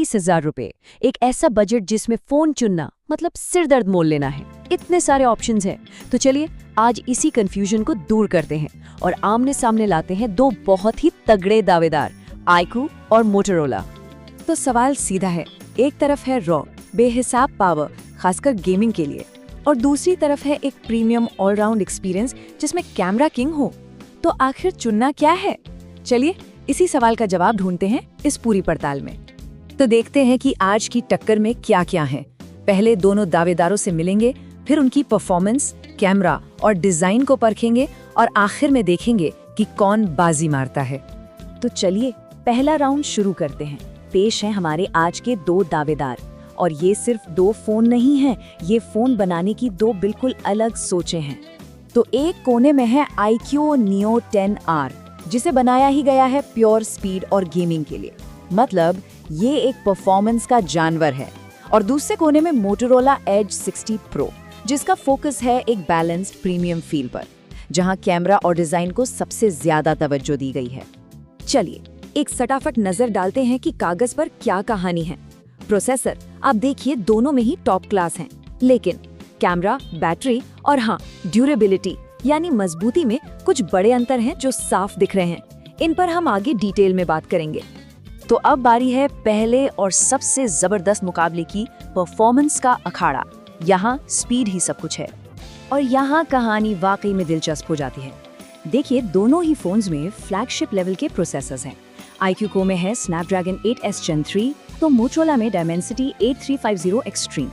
30,000 रुपए। एक ऐसा बजट जिसमें फोन चुनना मतलब सिर दर्द मोल लेना है। इतने सारे ऑप्शंस हैं। तो चलिए आज इसी कंफ्यूजन को दूर करते हैं और आमने सामने लाते हैं दो बहुत ही तगड़े दावेदार, iQOO और मोटोरोला। तो सवाल सीधा है, एक तरफ है रॉ बेहिसाब पावर खासकर गेमिंग के लिए, और दूसरी तरफ है एक प्रीमियम ऑलराउंड एक्सपीरियंस जिसमें कैमरा किंग हो। तो आखिर चुनना क्या है? चलिए इसी सवाल का जवाब ढूंढते हैं इस पूरी पड़ताल में। तो देखते हैं कि आज की टक्कर में क्या क्या है। पहले दोनों दावेदारों से मिलेंगे, फिर उनकी परफॉर्मेंस, कैमरा और डिजाइन को परखेंगे और आखिर में देखेंगे कि कौन बाजी मारता है। तो चलिए पहला राउंड शुरू करते हैं। पेश हैं हमारे आज के दो दावेदार, और ये सिर्फ दो फोन नहीं हैं, ये फोन बनाने की दो बिल्कुल अलग सोचें हैं। तो एक कोने में है iQOO Neo 10R, जिसे बनाया ही गया है प्योर स्पीड और गेमिंग के लिए, मतलब ये एक परफॉर्मेंस का जानवर है। और दूसरे कोने में मोटोरोला Edge 60 Pro, जिसका फोकस है एक बैलेंस्ड प्रीमियम फील पर, जहां कैमरा और डिजाइन को सबसे ज्यादा तवज्जो दी गई है। चलिए एक सटाफट नजर डालते हैं कि कागज पर क्या कहानी है। प्रोसेसर आप देखिए दोनों में ही टॉप क्लास हैं, लेकिन कैमरा, बैटरी और हाँ ड्यूरेबिलिटी यानी मजबूती में कुछ बड़े अंतर हैं जो साफ दिख रहे हैं। इन पर हम आगे डिटेल में बात करेंगे। तो अब बारी है पहले और सबसे जबरदस्त मुकाबले की, परफॉर्मेंस का अखाड़ा। यहाँ स्पीड ही सब कुछ है और यहाँ कहानी वाकई में दिलचस्प हो जाती है। देखिए दोनों ही फोन्स में फ्लैगशिप लेवल के प्रोसेसर्स हैं। iQOO में है स्नैपड्रैगन 8S Gen 3, तो मोटोरोला में Dimensity 8350 Extreme।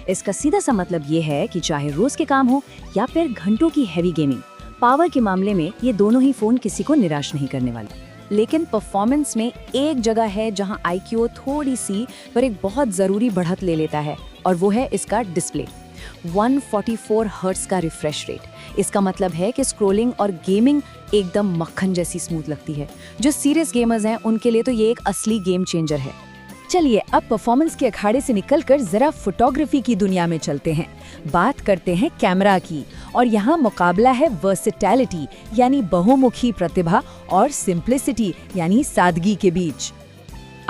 इसका सीधा सा मतलब ये है कि चाहे रोज के काम हो या फिर घंटों की हैवी गेमिंग, पावर के मामले में ये दोनों ही फोन किसी को निराश नहीं करने वाले। लेकिन परफॉर्मेंस में एक जगह है जहां iQOO थोड़ी सी पर एक बहुत जरूरी बढ़त ले लेता है, और वो है इसका डिस्प्ले। 144 हर्ट्ज का रिफ्रेश रेट। इसका मतलब है कि स्क्रोलिंग और गेमिंग एकदम मक्खन जैसी स्मूथ लगती है। जो सीरियस गेमर्स हैं उनके लिए तो ये एक असली गेम चेंजर है। चलिए अब परफॉर्मेंस के अखाड़े से निकलकर जरा फोटोग्राफी की दुनिया में चलते हैं। बात करते हैं कैमरा की, और यहाँ मुकाबला है वर्सेटैलिटी यानी बहुमुखी प्रतिभा और सिंप्लिसिटी यानी सादगी के बीच।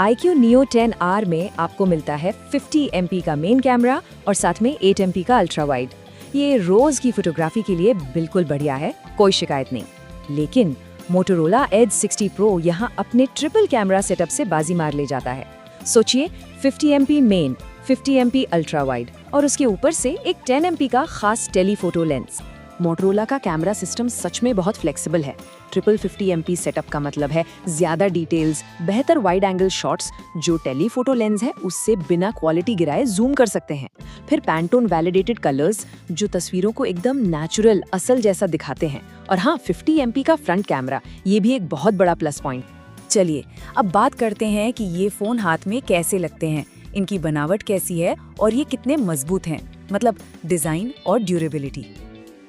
iQOO Neo 10R में आपको मिलता है 50 MP का मेन कैमरा और साथ में 8 MP का अल्ट्रा वाइड। ये रोज की फोटोग्राफी के लिए बिल्कुल बढ़िया है, कोई शिकायत नहीं। लेकिन मोटोरोला Edge 60 Pro यहाँ अपने ट्रिपल कैमरा सेटअप से बाजी मार ले जाता है। सोचिए 50 MP main, 50 MP ultra wide और उसके ऊपर से एक 10 MP का खास टेलीफोटो लेंस। मोटोरोला का कैमरा सिस्टम सच में बहुत फ्लेक्सिबल है। ट्रिपल 50 MP सेटअप का मतलब है ज्यादा डिटेल्स, बेहतर वाइड एंगल शॉट्स, जो टेलीफोटो लेंस है उससे बिना क्वालिटी गिराए जूम कर सकते हैं। फिर पैंटोन वैलिडेटेड कलर्स जो तस्वीरों को एकदम नेचुरल असल जैसा दिखाते हैं। और हाँ 50 MP का फ्रंट कैमरा, ये भी एक बहुत बड़ा प्लस पॉइंट। चलिए अब बात करते हैं कि ये फोन हाथ में कैसे लगते हैं, इनकी बनावट कैसी है और ये कितने मजबूत हैं, मतलब डिजाइन और ड्यूरेबिलिटी।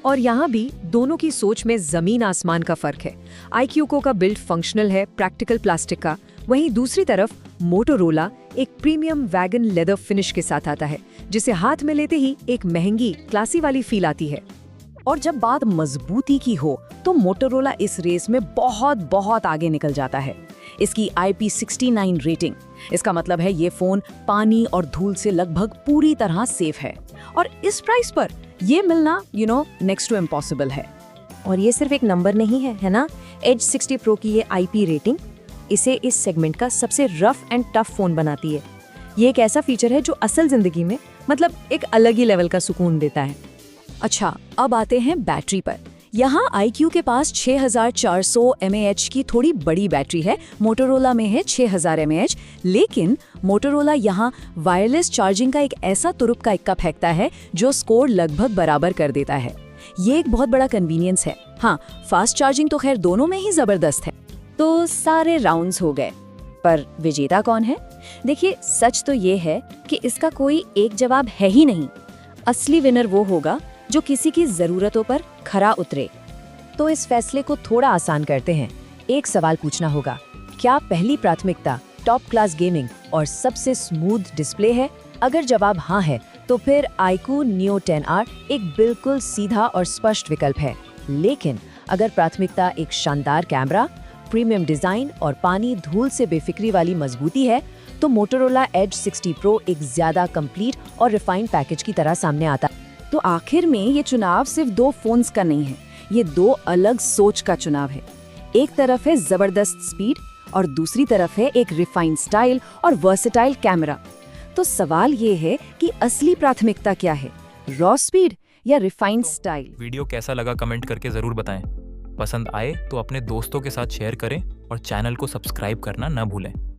और यहाँ भी दोनों की सोच में जमीन आसमान का फर्क है। iQOO का बिल्ड फंक्शनल है, प्रैक्टिकल प्लास्टिक का, वहीं दूसरी तरफ मोटोरोला एक प्रीमियम वैगन लेदर फिनिश के साथ आता है, जिसे हाथ में लेते ही एक महंगी क्लासी वाली फील आती है। और जब बात मजबूती की हो तो मोटोरोला इस रेस में बहुत बहुत आगे निकल जाता है। इसकी IP69 रेटिंग, इसका मतलब है ये फोन पानी और धूल से लगभग पूरी तरह सेफ है, और इस प्राइस पर ये मिलना नेक्स्ट टू इम्पॉसिबल है। और ये सिर्फ एक नंबर नहीं है, है ना? Edge 60 Pro की ये IP रेटिंग इसे इस सेगमेंट का सबसे रफ एंड टफ फोन बनाती है। ये एक ऐसा फीचर है जो असल जिंदगी में मतलब एक अलग ही लेवल का सुकून देता है। अच्छा अब आते हैं बैटरी पर। यहाँ iQOO के पास 6400 mAh की थोड़ी बड़ी बैटरी है, मोटोरोला में है 6000 mAh। लेकिन मोटोरोला यहाँ वायरलेस चार्जिंग का एक ऐसा तुरुप का इक्का फेंकता है जो स्कोर लगभग बराबर कर देता है। ये एक बहुत बड़ा कन्वीनियंस है। हाँ फास्ट चार्जिंग तो खैर दोनों में ही जबरदस्त है। तो सारे राउंड्स हो गए, पर विजेता कौन है? देखिए सच तो ये है कि इसका कोई एक जवाब है ही नहीं। असली विनर वो होगा जो किसी की जरूरतों पर खरा उतरे। तो इस फैसले को थोड़ा आसान करते हैं। एक सवाल पूछना होगा, क्या पहली प्राथमिकता टॉप क्लास गेमिंग और सबसे स्मूथ डिस्प्ले है? अगर जवाब हाँ है तो फिर iQOO Neo 10R एक बिल्कुल सीधा और स्पष्ट विकल्प है। लेकिन अगर प्राथमिकता एक शानदार कैमरा, प्रीमियम डिजाइन और पानी धूल से बेफिक्री वाली मजबूती है, तो मोटोरोला एज 60 प्रो एक ज्यादा कंप्लीट और रिफाइंड पैकेज की तरह सामने आता है। तो आखिर में ये चुनाव सिर्फ दो फोन्स का नहीं है, ये दो अलग सोच का चुनाव है। एक तरफ है जबरदस्त स्पीड और दूसरी तरफ है एक रिफाइंड स्टाइल और वर्सेटाइल कैमरा। तो सवाल ये है कि असली प्राथमिकता क्या है, रॉ स्पीड या रिफाइंड स्टाइल? वीडियो कैसा लगा कमेंट करके ज़रूर बताएं। पसंद आए तो अपने दोस्तों के साथ शेयर करें और चैनल को सब्सक्राइब करना न भूलें।